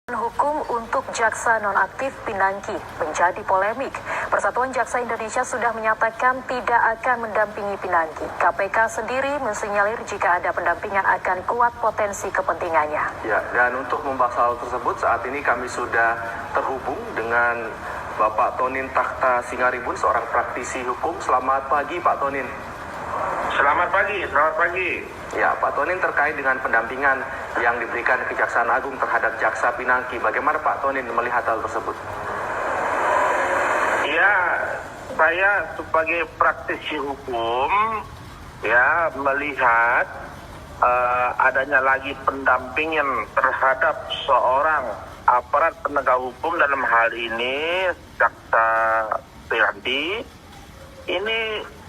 Hukum untuk jaksa nonaktif Pinangki menjadi polemik. Persatuan Jaksa Indonesia sudah menyatakan tidak akan mendampingi Pinangki. KPK sendiri mensinyalir jika ada pendampingan akan kuat potensi kepentingannya. Ya, dan untuk membahas hal tersebut saat ini kami sudah terhubung dengan Bapak Tonin Takhta Singaribun, seorang praktisi hukum. Selamat pagi Pak Tonin. Selamat pagi. Ya, Pak Tonin, terkait dengan pendampingan yang diberikan Kejaksaan Agung terhadap Jaksa Pinangki, bagaimana Pak Tonin melihat hal tersebut? Ya, saya sebagai praktisi hukum ya melihat adanya lagi pendampingan terhadap seorang aparat penegak hukum, dalam hal ini Jaksa Pinangki, ini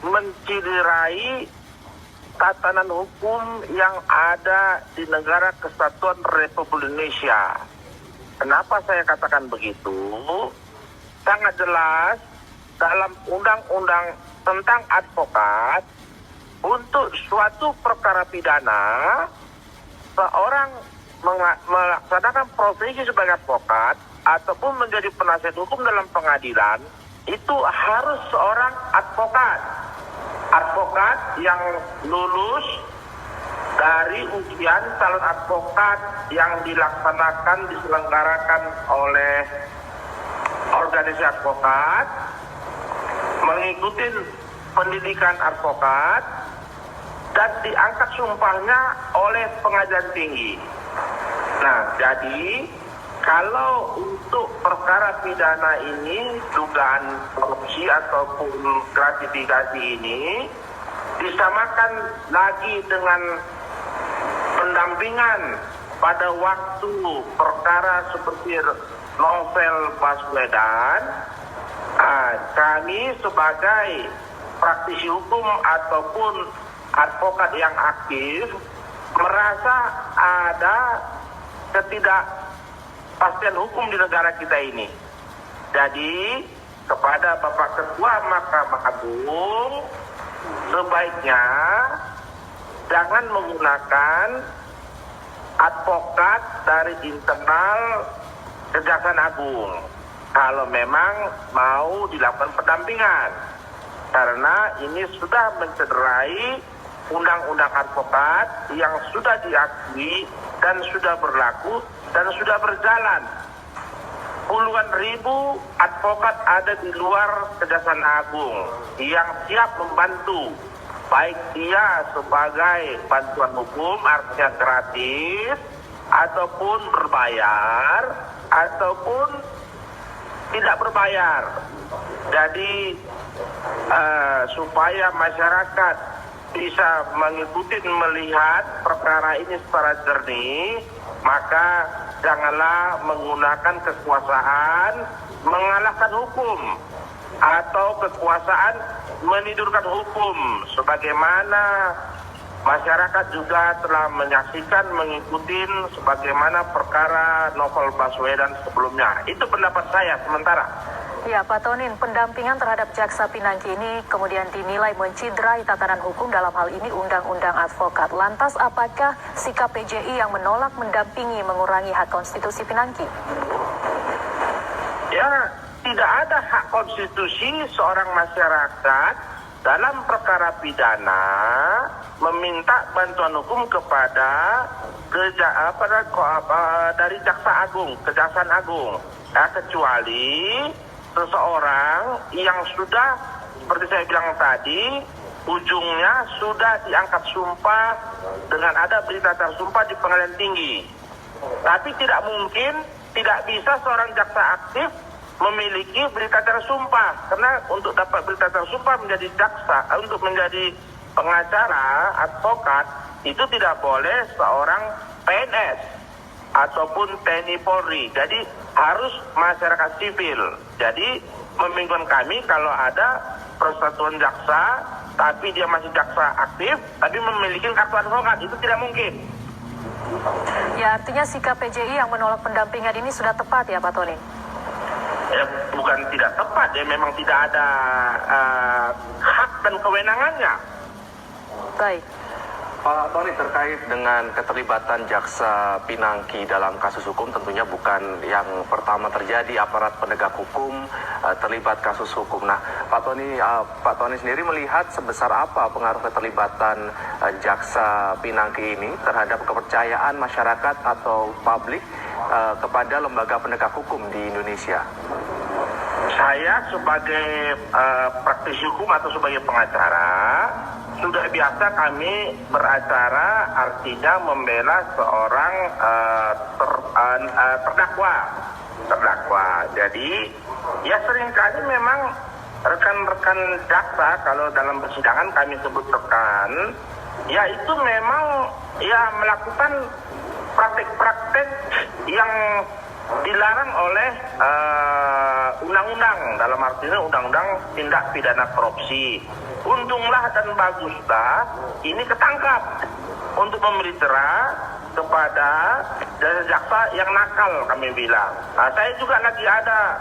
menciderai tatanan hukum yang ada di negara Kesatuan Republik Indonesia. Kenapa saya katakan begitu? Sangat jelas dalam undang-undang tentang advokat, untuk suatu perkara pidana, seorang melaksanakan profesi sebagai advokat ataupun menjadi penasihat hukum dalam pengadilan, itu harus seorang advokat yang lulus dari ujian calon advokat yang diselenggarakan oleh organisasi advokat, mengikuti pendidikan advokat, dan diangkat sumpahnya oleh pengadilan tinggi. Nah, jadi kalau untuk perkara pidana ini, dugaan korupsi ataupun gratifikasi ini, disamakan lagi dengan pendampingan pada waktu perkara seperti Novel Baswedan. Kami sebagai praktisi hukum ataupun advokat yang aktif merasa ada ketidakpastian hukum di negara kita ini. Jadi kepada Bapak Ketua Mahkamah Agung, sebaiknya jangan menggunakan advokat dari internal Kejaksaan Agung kalau memang mau dilakukan pendampingan, karena ini sudah mencederai undang-undang advokat yang sudah diakui dan sudah berlaku dan sudah berjalan. Puluhan ribu advokat ada di luar Kejaksaan Agung yang siap membantu, baik dia sebagai bantuan hukum artinya gratis, ataupun berbayar, ataupun tidak berbayar. Jadi supaya masyarakat bisa mengikuti melihat perkara ini secara jernih, maka janganlah menggunakan kekuasaan mengalahkan hukum atau kekuasaan menidurkan hukum, sebagaimana masyarakat juga telah menyaksikan, mengikuti sebagaimana perkara Novel Baswedan sebelumnya. Itu pendapat saya sementara. Ya, Pak Tonin, pendampingan terhadap Jaksa Pinangki ini kemudian dinilai menciderai tatanan hukum, dalam hal ini Undang-Undang Advokat. Lantas apakah sikap PJI yang menolak mendampingi mengurangi hak konstitusi Pinangki? Ya, tidak ada hak konstitusi seorang masyarakat dalam perkara pidana meminta bantuan hukum kepada dari Kejaksaan Agung, ya, kecuali seseorang yang sudah, seperti saya bilang tadi, ujungnya sudah diangkat sumpah dengan ada berita acara sumpah di pengadilan tinggi. Tapi tidak mungkin, tidak bisa seorang jaksa aktif memiliki berita acara sumpah, karena untuk dapat berita acara sumpah menjadi jaksa, untuk menjadi pengacara advokat, itu tidak boleh seorang PNS ataupun TNI Polri. Jadi harus masyarakat sipil. Jadi membingungkan kami kalau ada persatuan jaksa tapi dia masih jaksa aktif tapi memiliki kartu advokat, itu tidak mungkin. Ya, artinya sikap PJI yang menolak pendampingan ini sudah tepat ya Pak Tonin? Ya, bukan tidak tepat, ya memang tidak ada hak dan kewenangannya. Baik. Pak Tony, terkait dengan keterlibatan Jaksa Pinangki dalam kasus hukum, tentunya bukan yang pertama terjadi aparat penegak hukum terlibat kasus hukum. Nah, Pak Tony sendiri melihat sebesar apa pengaruh keterlibatan Jaksa Pinangki ini terhadap kepercayaan masyarakat atau publik kepada lembaga penegak hukum di Indonesia? Saya sebagai praktisi hukum atau sebagai pengacara, sudah biasa kami beracara, artinya membela seorang terdakwa. Jadi ya seringkali memang rekan-rekan jaksa, kalau dalam persidangan kami sebut rekan, ya itu memang ya melakukan praktek-praktek yang dilarang oleh undang-undang, dalam artinya undang-undang tindak pidana korupsi. Untunglah dan baguslah ini ketangkap untuk memberi terang kepada jaksa yang nakal, kami bilang. Nah, saya juga lagi ada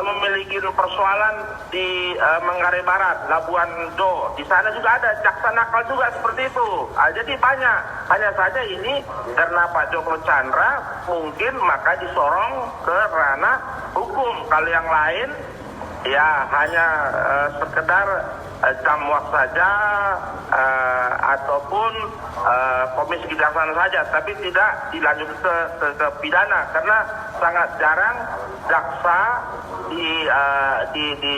memiliki persoalan di Manggarai Barat, Labuan Do. Di sana juga ada jaksa nakal juga seperti itu. Jadi banyak. Hanya saja ini karena Pak Joko Chandra mungkin maka disorong ke ranah hukum. Kalau yang lain ya hanya sekedar camwak saja ataupun komisi kejaksaan saja, tapi tidak dilanjut ke pidana, karena sangat jarang jaksa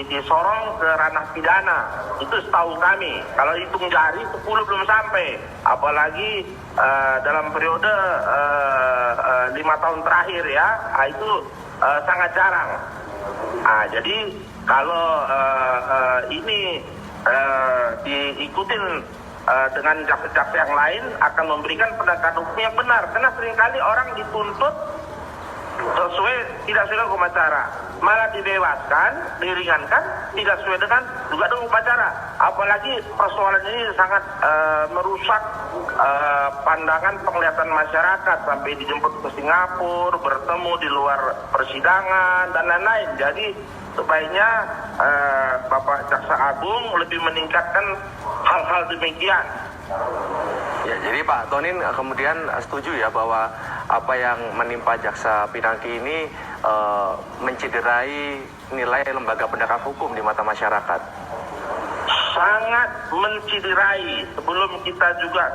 disorong ke ranah pidana. Itu setahu kami. Kalau hitung jari 10 belum sampai, apalagi dalam periode 5 tahun terakhir ya, itu sangat jarang. Jadi kalau ini diikutin dengan jaksa-jaksa yang lain akan memberikan penegakan hukum yang benar, karena seringkali orang dituntut tidak sesuai hukum acara, malah dibebaskan, diringankan, tidak sesuai dengan juga dengan hukum acara. Apalagi persoalan ini sangat merusak pandangan penglihatan masyarakat, sampai dijemput ke Singapura, bertemu di luar persidangan dan lain-lain. Jadi sebaiknya Bapak Jaksa Agung lebih meningkatkan hal-hal demikian. Ya, jadi Pak Tonin kemudian setuju ya bahwa apa yang menimpa Jaksa Pinangki ini mencederai nilai lembaga penegak hukum di mata masyarakat. Sangat mencederai. Sebelum kita juga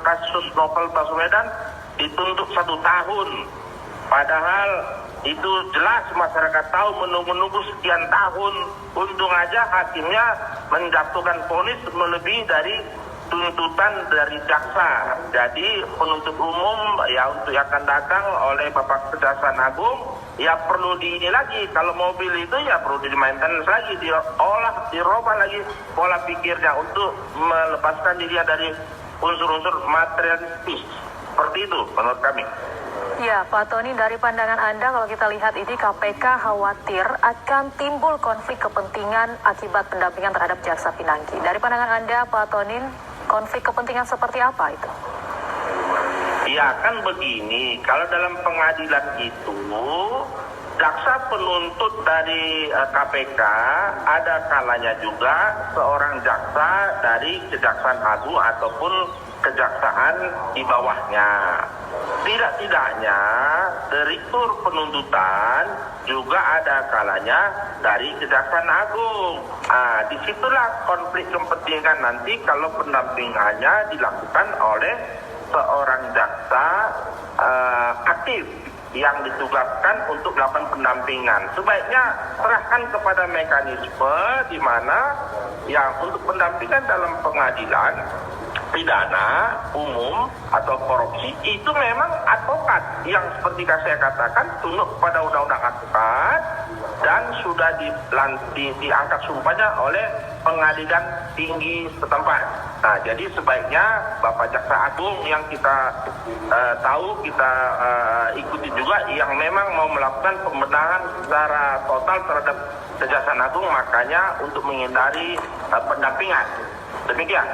kasus Novel Baswedan dituntut 1 tahun, padahal itu jelas masyarakat tahu, menunggu sekian tahun. Untung aja hakimnya menjatuhkan vonis melebihi dari tuntutan dari jaksa. Jadi penuntut umum ya untuk yang akan datang oleh Bapak Kejaksaan Agung ya perlu ini lagi, kalau mobil itu ya perlu di-maintenance lagi, dirubah lagi pola pikirnya untuk melepaskan dirinya dari unsur-unsur materialistis. Seperti itu menurut kami. Ya, Pak Tony, dari pandangan Anda kalau kita lihat ini KPK khawatir akan timbul konflik kepentingan akibat pendampingan terhadap Jaksa Pinangki. Dari pandangan Anda, Pak Tony, konflik kepentingan seperti apa itu? Ya kan begini, kalau dalam pengadilan itu jaksa penuntut dari KPK ada kalanya juga seorang jaksa dari Kejaksaan Agung ataupun kejaksaan di bawahnya. Tidak-tidaknya direktur penuntutan juga ada kalanya dari Kejaksaan Agung. Disitulah konflik kepentingan nanti kalau pendampingannya dilakukan oleh seorang jaksa aktif yang ditugaskan untuk melakukan pendampingan. Sebaiknya serahkan kepada mekanisme di mana yang untuk pendampingan dalam pengadilan pidana umum atau korupsi itu memang advokat yang seperti saya katakan tunduk pada undang-undang advokat dan sudah diangkat sumpahnya oleh pengadilan tinggi setempat. Nah, jadi sebaiknya Bapak Jaksa Agung yang kita tahu, kita ikuti juga, yang memang mau melakukan pembenahan secara total terhadap Kejaksaan Agung, makanya untuk menghindari pendampingan. Demikian.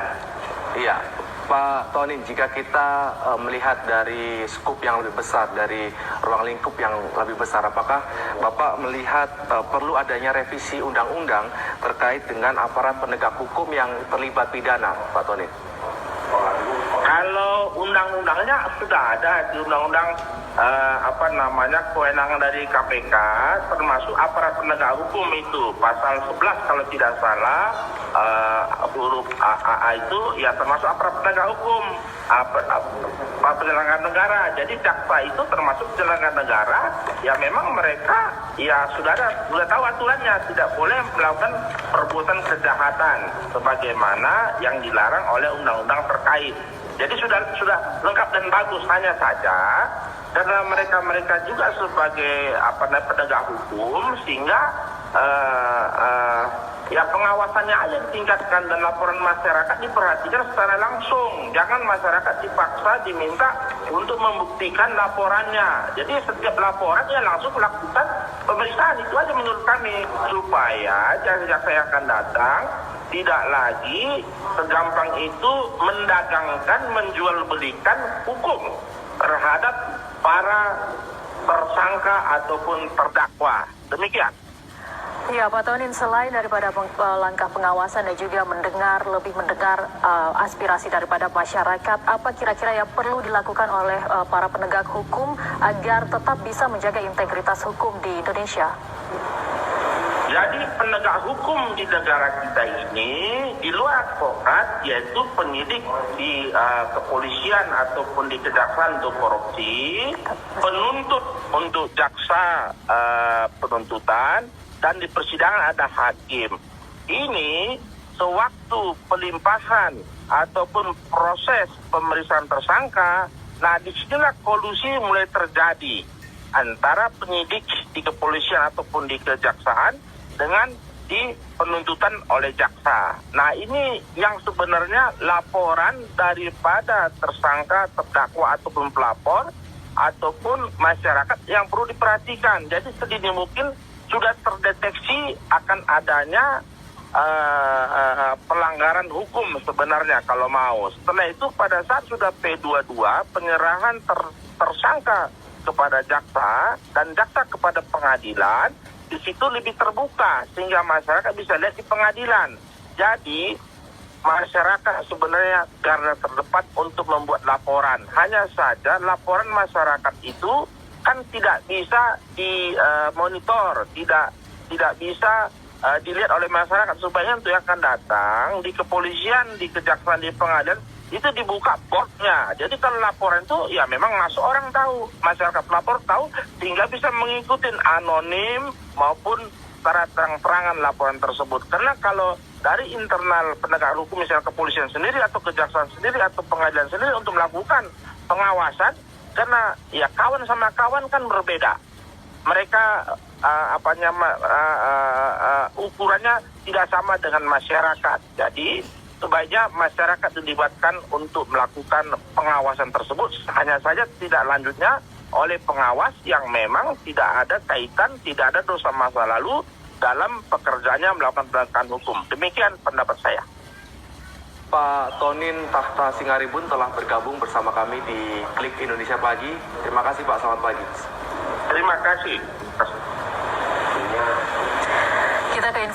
Iya, Pak Tony, jika kita melihat dari skup yang lebih besar, dari ruang lingkup yang lebih besar, apakah Bapak melihat perlu adanya revisi undang-undang terkait dengan aparat penegak hukum yang terlibat pidana, Pak Tony? Kalau undang-undangnya sudah ada di undang-undang kewenangan dari KPK, termasuk aparat penegak hukum itu pasal 11 kalau tidak salah, huruf AA itu ya termasuk aparat penegak hukum, penyelenggara negara. Jadi jaksa itu termasuk penyelenggara negara. Ya memang mereka ya sudah tahu aturannya, tidak boleh melakukan perbuatan kejahatan sebagaimana yang dilarang oleh undang-undang terkait. Jadi sudah lengkap dan bagus, hanya saja karena mereka juga sebagai penegak hukum, sehingga ya pengawasannya aja ditingkatkan dan laporan masyarakat diperhatikan secara langsung. Jangan masyarakat dipaksa diminta untuk membuktikan laporannya. Jadi setiap laporan ya langsung lakukan pemeriksaan. Itu aja menurut kami, supaya jaksa yang akan datang tidak lagi segampang itu mendagangkan, menjual belikan hukum terhadap para tersangka ataupun terdakwa. Demikian. Ya, Pak Tonin, selain daripada langkah pengawasan dan juga lebih mendengar aspirasi daripada masyarakat, apa kira-kira yang perlu dilakukan oleh para penegak hukum agar tetap bisa menjaga integritas hukum di Indonesia? Jadi penegak hukum di negara kita ini, di luar advokat, yaitu penyidik di kepolisian ataupun di kejaksaan untuk korupsi, penuntut untuk jaksa penuntutan, dan di persidangan ada hakim. Ini sewaktu pelimpahan ataupun proses pemeriksaan tersangka, nah disinilah kolusi mulai terjadi antara penyidik di kepolisian ataupun di kejaksaan dengan di penuntutan oleh jaksa. Nah ini yang sebenarnya laporan daripada tersangka, terdakwa ataupun pelapor ataupun masyarakat yang perlu diperhatikan. Jadi sedini mungkin sudah terdeteksi akan adanya pelanggaran hukum sebenarnya kalau mau. Setelah itu pada saat sudah P22 penyerahan tersangka kepada jaksa dan jaksa kepada pengadilan, di situ lebih terbuka sehingga masyarakat bisa lihat di pengadilan. Jadi masyarakat sebenarnya garda terdepan untuk membuat laporan. Hanya saja laporan masyarakat itu kan tidak bisa dimonitor, tidak bisa dilihat oleh masyarakat, supaya untuk yang akan datang di kepolisian, di kejaksaan, di pengadilan itu dibuka boardnya. Jadi kalau laporan itu ya memang masuk orang tahu, masyarakat pelapor tahu, sehingga bisa mengikuti anonim maupun secara terang-terangan laporan tersebut. Karena kalau dari internal penegak hukum, misalnya kepolisian sendiri atau kejaksaan sendiri atau pengadilan sendiri untuk melakukan pengawasan, karena ya kawan sama kawan kan berbeda. Mereka ukurannya tidak sama dengan masyarakat. Jadi sebaiknya masyarakat dilibatkan untuk melakukan pengawasan tersebut. Hanya saja tidak lanjutnya oleh pengawas yang memang tidak ada kaitan, tidak ada dosa masa lalu dalam pekerjaannya melakukan penegakan hukum. Demikian pendapat saya. Pak Tonin Tahta Singaribun telah bergabung bersama kami di Klik Indonesia Pagi. Terima kasih Pak, selamat pagi. Terima kasih. Kita ke informasi